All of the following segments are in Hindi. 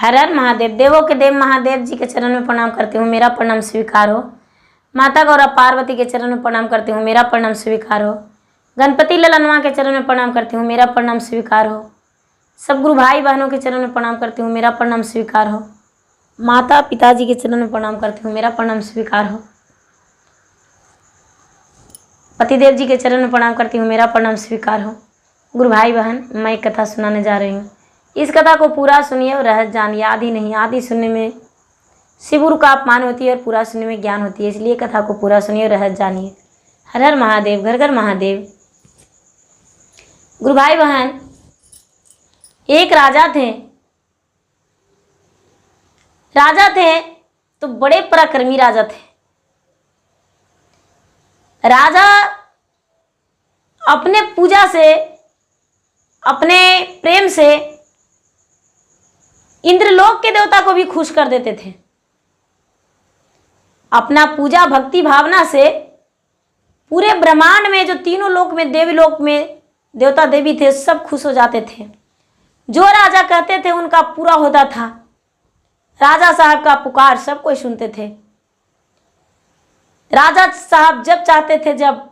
हर हर महादेव। देवों के देव महादेव जी के चरण में प्रणाम करती हूँ, मेरा प्रणाम स्वीकार हो। माता गौरा पार्वती के चरण में प्रणाम करती हूँ, मेरा प्रणाम स्वीकार हो। गणपति ललनवा के चरण में प्रणाम करती हूँ, मेरा प्रणाम स्वीकार हो। सब गुरु भाई बहनों के चरण में प्रणाम करती हूँ, मेरा प्रणाम स्वीकार हो। माता पिताजी के चरण में प्रणाम करती हूँ, मेरा प्रणाम स्वीकार हो। पतिदेव जी के चरण में प्रणाम करती हूँ, मेरा प्रणाम स्वीकार हो। गुरु भाई बहन, मैं एक कथा सुनाने जा रही हूँ। इस कथा को पूरा सुनिए और रहस्य जानिए। आदि नहीं, आदि सुनने में शिव गुरु का अपमान होती है और पूरा सुनने में ज्ञान होती है, इसलिए कथा को पूरा सुनिए और रहस्य जानिए। हर हर महादेव, घर घर महादेव। गुरु भाई बहन, एक राजा थे। राजा थे तो बड़े पराक्रमी राजा थे। राजा अपने पूजा से, अपने प्रेम से इंद्रलोक के देवता को भी खुश कर देते थे। अपना पूजा भक्ति भावना से पूरे ब्रह्मांड में जो तीनों लोक में, देवलोक में देवता देवी थे, सब खुश हो जाते थे। जो राजा कहते थे उनका पूरा होता था। राजा साहब का पुकार सब कोई सुनते थे। राजा साहब जब चाहते थे, जब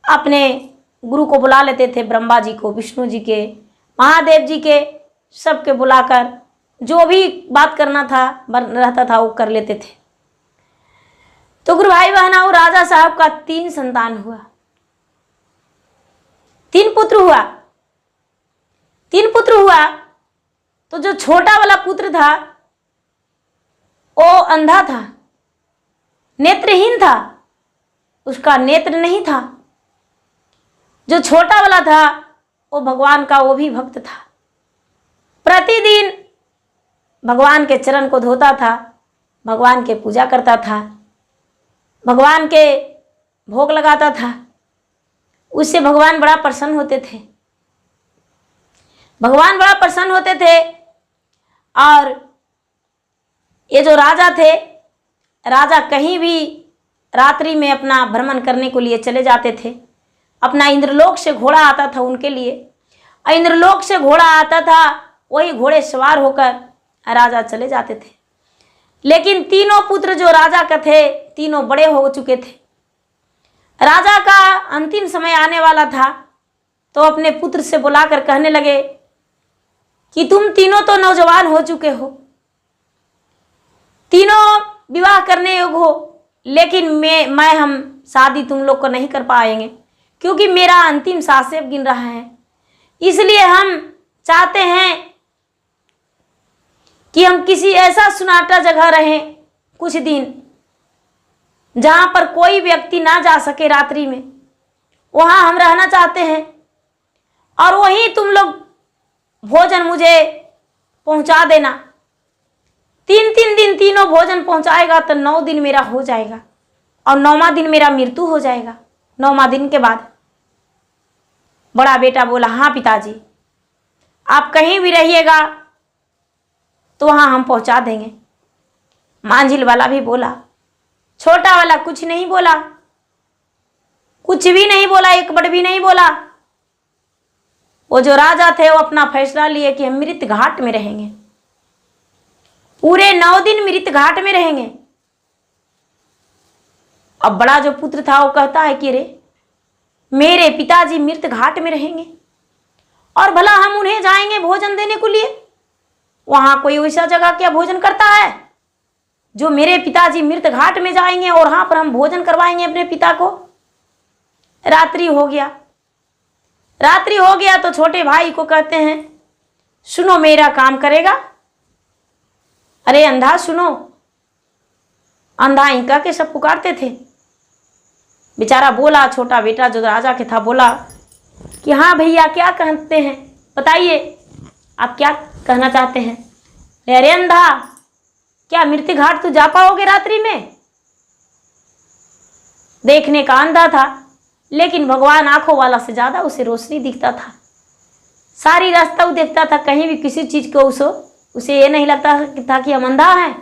अपने गुरु को बुला लेते थे, ब्रह्मा जी को, विष्णु जी के, महादेव जी के, सबके बुलाकर जो भी बात करना था रहता था वो कर लेते थे। तो गुरु भाई बहना, राजा साहब का 3 संतान हुआ, 3 पुत्र हुआ। 3 पुत्र हुआ तो जो छोटा वाला पुत्र था वो अंधा था, नेत्रहीन था, उसका नेत्र नहीं था। जो छोटा वाला था वो भगवान का, वो भी भक्त था। प्रतिदिन भगवान के चरण को धोता था, भगवान के पूजा करता था, भगवान के भोग लगाता था। उससे भगवान बड़ा प्रसन्न होते थे। भगवान बड़ा प्रसन्न होते थे। और ये जो राजा थे, राजा कहीं भी रात्रि में अपना भ्रमण करने के लिए चले जाते थे। अपना इंद्रलोक से घोड़ा आता था उनके लिए, और इंद्रलोक से घोड़ा आता था, वही घोड़े सवार होकर राजा चले जाते थे। लेकिन तीनों पुत्र जो राजा का थे, तीनों बड़े हो चुके थे। राजा का अंतिम समय आने वाला था, तो अपने पुत्र से बुलाकर कहने लगे कि तुम तीनों तो नौजवान हो चुके हो, तीनों विवाह करने योग्य हो, लेकिन हम शादी तुम लोग को नहीं कर पाएंगे, क्योंकि मेरा अंतिम सांसें गिन रहा है। इसलिए हम चाहते हैं कि हम किसी ऐसा सुनाटा जगह रहें कुछ दिन, जहां पर कोई व्यक्ति ना जा सके रात्रि में। वहां हम रहना चाहते हैं, और वहीं तुम लोग भोजन मुझे पहुंचा देना। 3 दिन तीनों भोजन पहुंचाएगा तो 9 दिन मेरा हो जाएगा, और 9वां दिन मेरा मृत्यु हो जाएगा। 9वां दिन के बाद बड़ा बेटा बोला, हाँ पिताजी, आप कहीं भी रहिएगा तो वहां हम पहुंचा देंगे। मांझिल वाला भी बोला। छोटा वाला कुछ नहीं बोला, कुछ भी नहीं बोला, एक बार भी नहीं बोला। वो जो राजा थे वो अपना फैसला लिए कि हम मृत घाट में रहेंगे, पूरे 9 दिन मृत घाट में रहेंगे। अब बड़ा जो पुत्र था वो कहता है कि रे, मेरे पिताजी मृत घाट में रहेंगे और भला हम उन्हें जाएंगे भोजन देने के लिए? वहां कोई वैसा जगह क्या भोजन करता है जो मेरे पिताजी मृत घाट में जाएंगे और वहां पर हम भोजन करवाएंगे अपने पिता को? रात्रि हो गया। रात्रि हो गया तो छोटे भाई को कहते हैं, सुनो, मेरा काम करेगा? अरे अंधा सुनो। अंधा इंका के सब पुकारते थे। बेचारा बोला, छोटा बेटा जो राजा के था बोला कि हाँ भैया, क्या कहते हैं, बताइए आप क्या कहना चाहते हैं? अरे अंधा, क्या मृत्यु घाट तू जा पाओगे रात्रि में? देखने का अंधा था, लेकिन भगवान आंखों वाला से ज्यादा उसे रोशनी दिखता था। सारी रास्ता वो देखता था, कहीं भी किसी चीज को उसे ये नहीं लगता था कि हम अंधा हैं।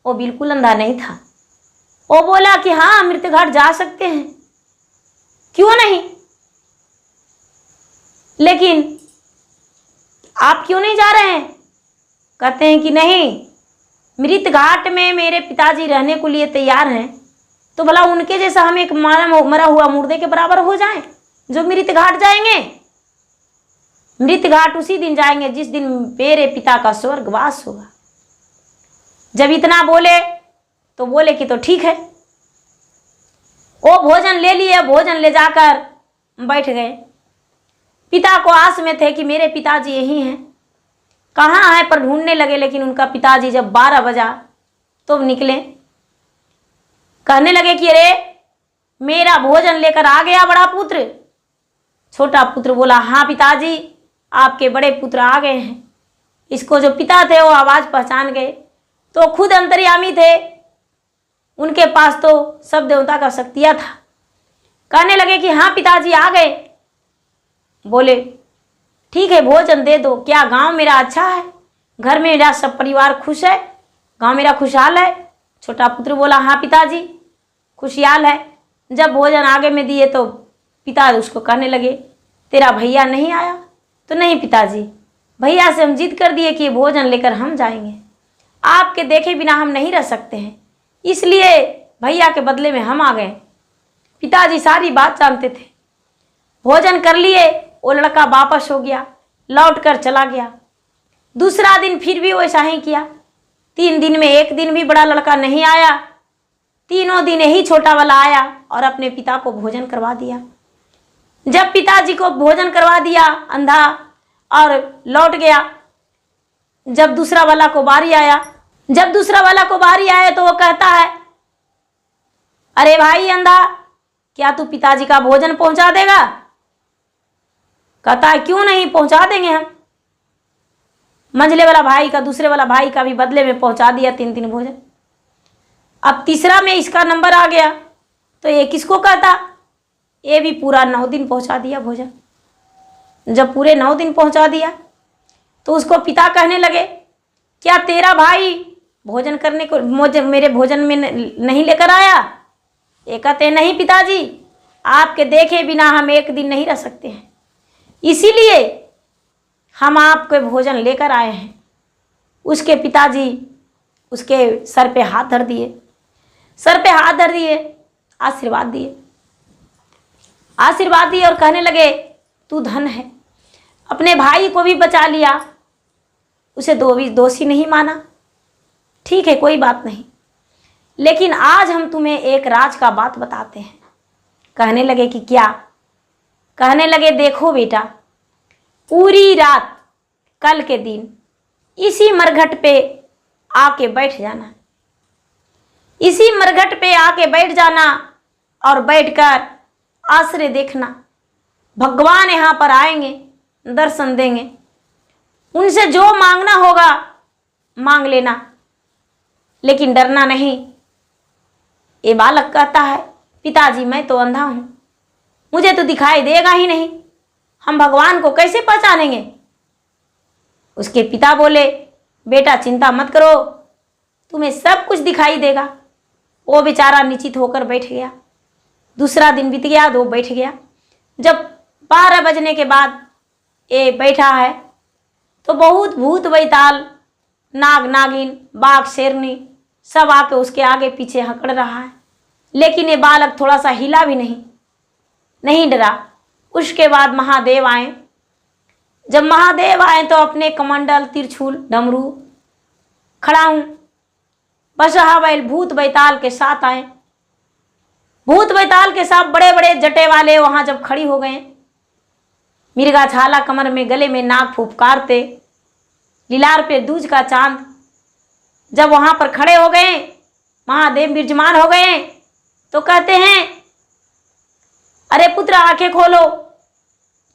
वो बिल्कुल अंधा नहीं था। वो बोला कि हाँ, मृत्यु घाट जा सकते हैं, क्यों नहीं, लेकिन आप क्यों नहीं जा रहे हैं? कहते हैं कि नहीं, मृत घाट में मेरे पिताजी रहने को लिए तैयार हैं, तो भला उनके जैसा हम एक मरा हुआ मुर्दे के बराबर हो जाएं जो मृत घाट जाएंगे। मृत घाट उसी दिन जाएंगे जिस दिन मेरे पिता का स्वर्गवास होगा। जब इतना बोले तो बोले कि तो ठीक है। वो भोजन ले लिए, भोजन ले जाकर बैठ गए। पिता को आस में थे कि मेरे पिताजी यही हैं, कहाँ है, पर ढूंढने लगे। लेकिन उनका पिताजी जब 12 बजा तो निकले, कहने लगे कि अरे मेरा भोजन लेकर आ गया बड़ा पुत्र। छोटा पुत्र बोला, हाँ पिताजी, आपके बड़े पुत्र आ गए हैं। इसको जो पिता थे वो आवाज़ पहचान गए, तो खुद अंतर्यामी थे, उनके पास तो सब देवता का शक्तियाँ था। कहने लगे कि हाँ पिताजी आ गए। बोले ठीक है, भोजन दे दो। क्या गांव मेरा अच्छा है? घर में मेरा सब परिवार खुश है? गांव मेरा खुशहाल है? छोटा पुत्र बोला, हाँ पिताजी खुशहाल है। जब भोजन आगे में दिए तो पिता उसको कहने लगे, तेरा भैया नहीं आया? तो नहीं पिताजी, भैया से हम जिद कर दिए कि भोजन लेकर हम जाएंगे, आपके देखे बिना हम नहीं रह सकते हैं, इसलिए भैया के बदले में हम आ गए। पिताजी सारी बात जानते थे। भोजन कर लिए, वो लड़का वापस हो गया, लौट कर चला गया। दूसरा दिन फिर भी वैसा ही किया। 3 दिन में एक दिन भी बड़ा लड़का नहीं आया। तीनों दिन ही छोटा वाला आया और अपने पिता को भोजन करवा दिया। जब पिताजी को भोजन करवा दिया अंधा और लौट गया, जब दूसरा वाला को बारी आया तो वो कहता है, अरे भाई अंधा, क्या तू पिताजी का भोजन पहुंचा देगा? कहता है, क्यों नहीं, पहुंचा देंगे हम। मंझले वाला भाई का, दूसरे वाला भाई का भी बदले में पहुंचा दिया 3 भोजन। अब तीसरा में इसका नंबर आ गया तो ये किसको कहता? ये भी पूरा 9 दिन पहुंचा दिया भोजन। जब पूरे 9 दिन पहुंचा दिया तो उसको पिता कहने लगे, क्या तेरा भाई भोजन करने को मेरे भोजन में नहीं लेकर आया? ये कहते हैं, नहीं पिताजी, आपके देखे बिना हम एक दिन नहीं रह सकते हैं, इसीलिए हम आपके भोजन लेकर आए हैं। उसके पिताजी उसके सर पे हाथ धर दिए, आशीर्वाद दिए और कहने लगे, तू धन है, अपने भाई को भी बचा लिया, उसे दोषी नहीं माना, ठीक है कोई बात नहीं, लेकिन आज हम तुम्हें एक राज का बात बताते हैं। कहने लगे कि क्या? कहने लगे, देखो बेटा, पूरी रात कल के दिन इसी मरघट पे आके बैठ जाना, इसी मरघट पे आके बैठ जाना और बैठकर आश्रय देखना। भगवान यहाँ पर आएंगे, दर्शन देंगे, उनसे जो मांगना होगा मांग लेना, लेकिन डरना नहीं। ये बालक कहता है, पिताजी मैं तो अंधा हूँ, मुझे तो दिखाई देगा ही नहीं, हम भगवान को कैसे पहचानेंगे? उसके पिता बोले, बेटा चिंता मत करो, तुम्हें सब कुछ दिखाई देगा। वो बेचारा निश्चित होकर बैठ गया। दूसरा दिन बीत गया, 2 बैठ गया। जब 12 बजने के बाद ये बैठा है तो बहुत भूत बैताल, नाग नागिन, बाघ शेरनी सब आके उसके आगे पीछे हकड़ रहा है, लेकिन ये बालक थोड़ा सा हिला भी नहीं डरा। उसके बाद महादेव आए। जब महादेव आए तो अपने कमंडल, त्रिशूल, डमरू, खड़ाऊं, बसहा बैल, भूत बैताल के साथ आए। भूत बैताल के साथ बड़े बड़े जटे वाले वहां जब खड़ी हो गए, मिर्गा छाला कमर में, गले में नाग फुफकारते, लीलार पे दूज का चांद, जब वहां पर खड़े हो गए, महादेव विराजमान हो गए, तो कहते हैं, अरे पुत्र आंखें खोलो,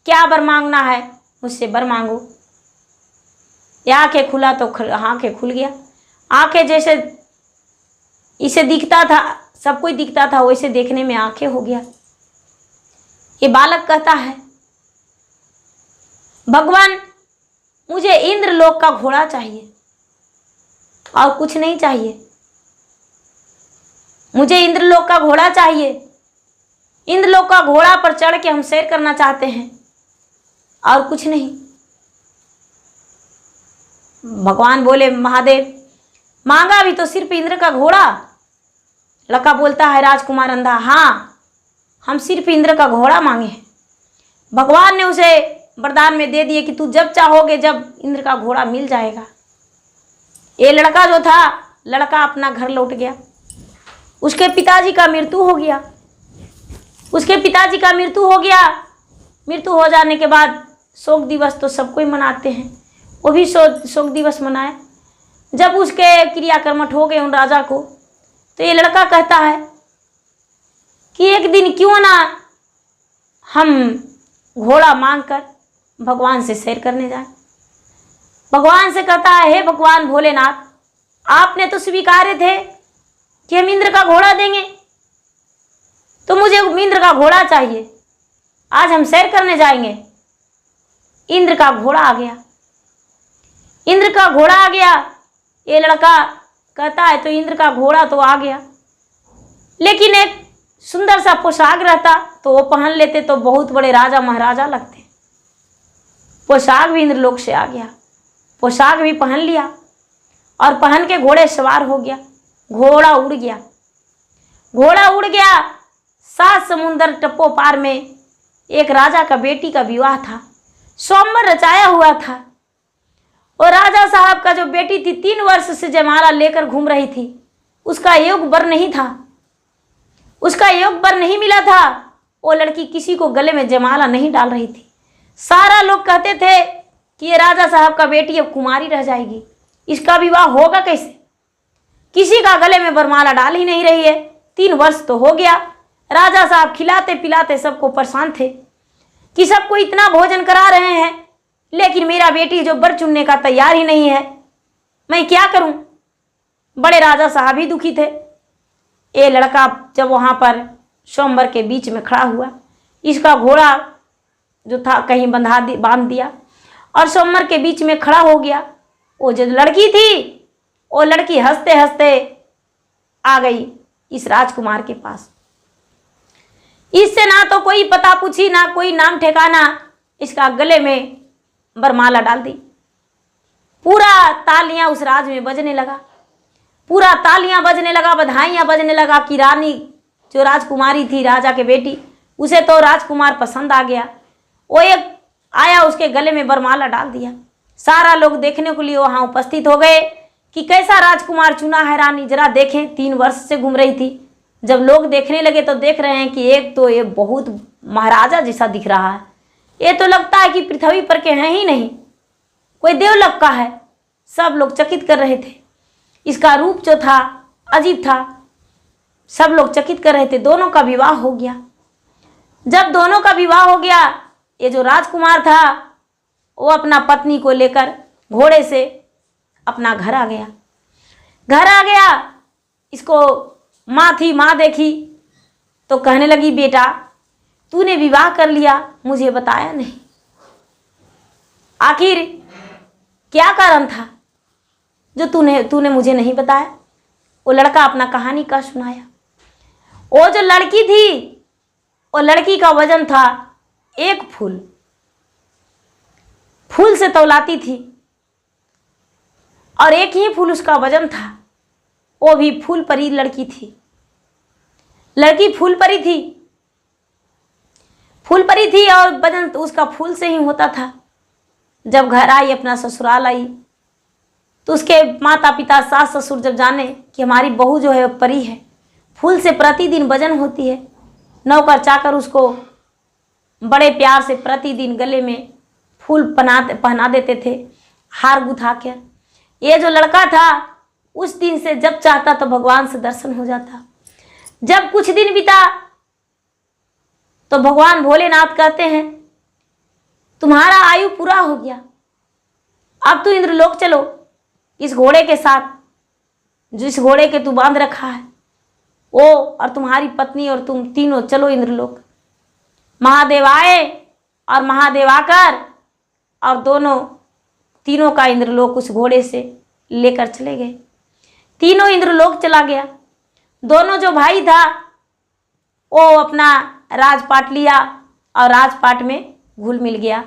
क्या वर मांगना है? मुझसे वर मांगो। ये आंखें खुला तो आंखें खुल गया। आंखें जैसे इसे दिखता था, सब कुछ दिखता था, वैसे देखने में आंखें हो गया। ये बालक कहता है, भगवान मुझे इंद्रलोक का घोड़ा चाहिए और कुछ नहीं चाहिए, मुझे इंद्रलोक का घोड़ा चाहिए। इंद्रलोक का घोड़ा पर चढ़ के हम सैर करना चाहते हैं और कुछ नहीं। भगवान बोले महादेव मांगा भी तो सिर्फ इंद्र का घोड़ा। लड़का बोलता है राजकुमार अंधा, हाँ हम सिर्फ इंद्र का घोड़ा मांगे हैं। भगवान ने उसे वरदान में दे दिए कि तू जब चाहोगे जब इंद्र का घोड़ा मिल जाएगा। ये लड़का जो था, लड़का अपना घर लौट गया। उसके पिताजी का मृत्यु हो गया। उसके पिताजी का मृत्यु हो गया। मृत्यु हो जाने के बाद शोक दिवस तो सब कोई मनाते हैं, वो भी शोक दिवस मनाए। जब उसके क्रियाकर्मठ हो गए उन राजा को, तो ये लड़का कहता है कि एक दिन क्यों ना हम घोड़ा मांगकर भगवान से सैर करने जाए। भगवान से कहता है, हे भगवान भोलेनाथ, आपने तो स्वीकारे थे कि हम इंद्र का घोड़ा देंगे, तो मुझे इंद्र का घोड़ा चाहिए। आज हम सैर करने जाएंगे। इंद्र का घोड़ा आ गया। इंद्र का घोड़ा आ गया। ये लड़का कहता है तो इंद्र का घोड़ा तो आ गया, लेकिन एक सुंदर सा पोशाक रहता तो वो पहन लेते तो बहुत बड़े राजा महाराजा लगते। पोशाक भी इंद्रलोक से आ गया। पोशाक भी पहन लिया और पहन के घोड़े सवार हो गया। घोड़ा उड़ गया। घोड़ा उड़ गया। 7 समुंदर टप्पो पार में एक राजा का बेटी का विवाह था। स्वयंवर रचाया हुआ था। और राजा साहब का जो बेटी थी 3 वर्ष से जयमाला लेकर घूम रही थी, उसका योग वर नहीं था। उसका योग वर नहीं मिला था। वो लड़की किसी को गले में जयमाला नहीं डाल रही थी। सारा लोग कहते थे कि ये राजा साहब का बेटी अब कुमारी रह जाएगी, इसका विवाह होगा कैसे। किसी का गले में वरमाला डाल ही नहीं रही है। 3 वर्ष तो हो गया। राजा साहब खिलाते पिलाते सबको परेशान थे कि सबको इतना भोजन करा रहे हैं, लेकिन मेरा बेटी जो वर चुनने का तैयार ही नहीं है, मैं क्या करूं। बड़े राजा साहब ही दुखी थे। ये लड़का जब वहां पर स्वयंवर के बीच में खड़ा हुआ, इसका घोड़ा जो था कहीं बांध दिया और स्वयंवर के बीच में खड़ा हो गया। वो जो लड़की थी, वो लड़की हंसते हंसते आ गई इस राजकुमार के पास। इससे ना तो कोई पता पूछी, ना कोई नाम ठिकाना, इसका गले में वरमाला डाल दी। पूरा तालियां उस राज में बजने लगा। पूरा तालियां बजने लगा, बधाइयां बजने लगा कि रानी जो राजकुमारी थी, राजा के बेटी, उसे तो राजकुमार पसंद आ गया। वो एक आया, उसके गले में वरमाला डाल दिया। सारा लोग देखने के लिए वहां उपस्थित हो गए कि कैसा राजकुमार चुना है रानी, जरा देखें। 3 वर्ष से घूम रही थी। जब लोग देखने लगे तो देख रहे हैं कि एक तो ये बहुत महाराजा जैसा दिख रहा है। ये तो लगता है कि पृथ्वी पर के हैं ही नहीं, कोई देवलोक का है। सब लोग चकित कर रहे थे। इसका रूप जो था अजीब था। सब लोग चकित कर रहे थे। दोनों का विवाह हो गया। जब दोनों का विवाह हो गया, ये जो राजकुमार था वो अपना पत्नी को लेकर घोड़े से अपना घर आ गया। घर आ गया। इसको माँ थी, माँ देखी तो कहने लगी, बेटा तूने विवाह कर लिया, मुझे बताया नहीं, आखिर क्या कारण था जो तूने मुझे नहीं बताया। वो लड़का अपना कहानी का सुनाया। वो जो लड़की थी, वो लड़की का वजन था 1 फूल। फूल से तौलाती थी और 1 ही फूल उसका वजन था। वो भी फूल परी लड़की थी। लड़की फूल परी थी। फूल परी थी और वजन तो उसका फूल से ही होता था। जब घर आई, अपना ससुराल आई, तो उसके माता पिता सास ससुर जब जाने कि हमारी बहू जो है परी है, फूल से प्रतिदिन वजन होती है, नौकर चाकर उसको बड़े प्यार से प्रतिदिन गले में फूल पहना देते थे, हार गुथा कर। ये जो लड़का था उस दिन से जब चाहता तो भगवान से दर्शन हो जाता। जब कुछ दिन बीता तो भगवान भोलेनाथ कहते हैं, तुम्हारा आयु पूरा हो गया, अब तू इंद्रलोक चलो इस घोड़े के साथ, जिस घोड़े के तू बांध रखा है, वो और तुम्हारी पत्नी और तुम तीनों चलो इंद्रलोक। महादेव आए और महादेव आकर और तीनों का इंद्रलोक उस घोड़े से लेकर चले गए। तीनों इंद्रलोक चला गया। दोनों जो भाई था वो अपना राजपाट लिया और राजपाट में घुल मिल गया।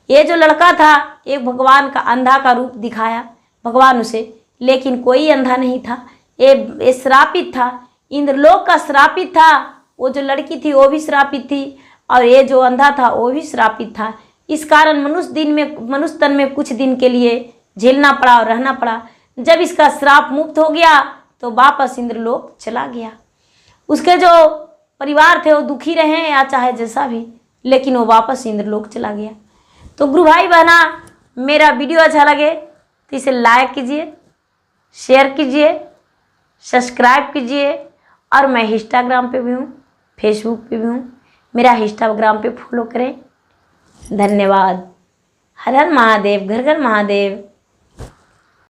ये जो लड़का था एक भगवान का अंधा का रूप दिखाया भगवान उसे, लेकिन कोई अंधा नहीं था, ये श्रापित था, इंद्रलोक का श्रापित था। वो जो लड़की थी वो भी श्रापित थी, और ये जो अंधा था वो भी श्रापित था। इस कारण मनुष्य तन में कुछ दिन के लिए झेलना पड़ा और रहना पड़ा। जब इसका श्राप मुक्त हो गया तो वापस इंद्रलोक चला गया। उसके जो परिवार थे वो दुखी रहे या चाहे जैसा भी, लेकिन वो वापस इंद्रलोक चला गया। तो गुरु भाई बहना, मेरा वीडियो अच्छा लगे तो इसे लाइक कीजिए, शेयर कीजिए, सब्सक्राइब कीजिए। और मैं इंस्टाग्राम पे भी हूँ, फेसबुक पे भी हूँ, मेरा इंस्टाग्राम पे फॉलो करें। धन्यवाद। हर हर महादेव, घर घर महादेव।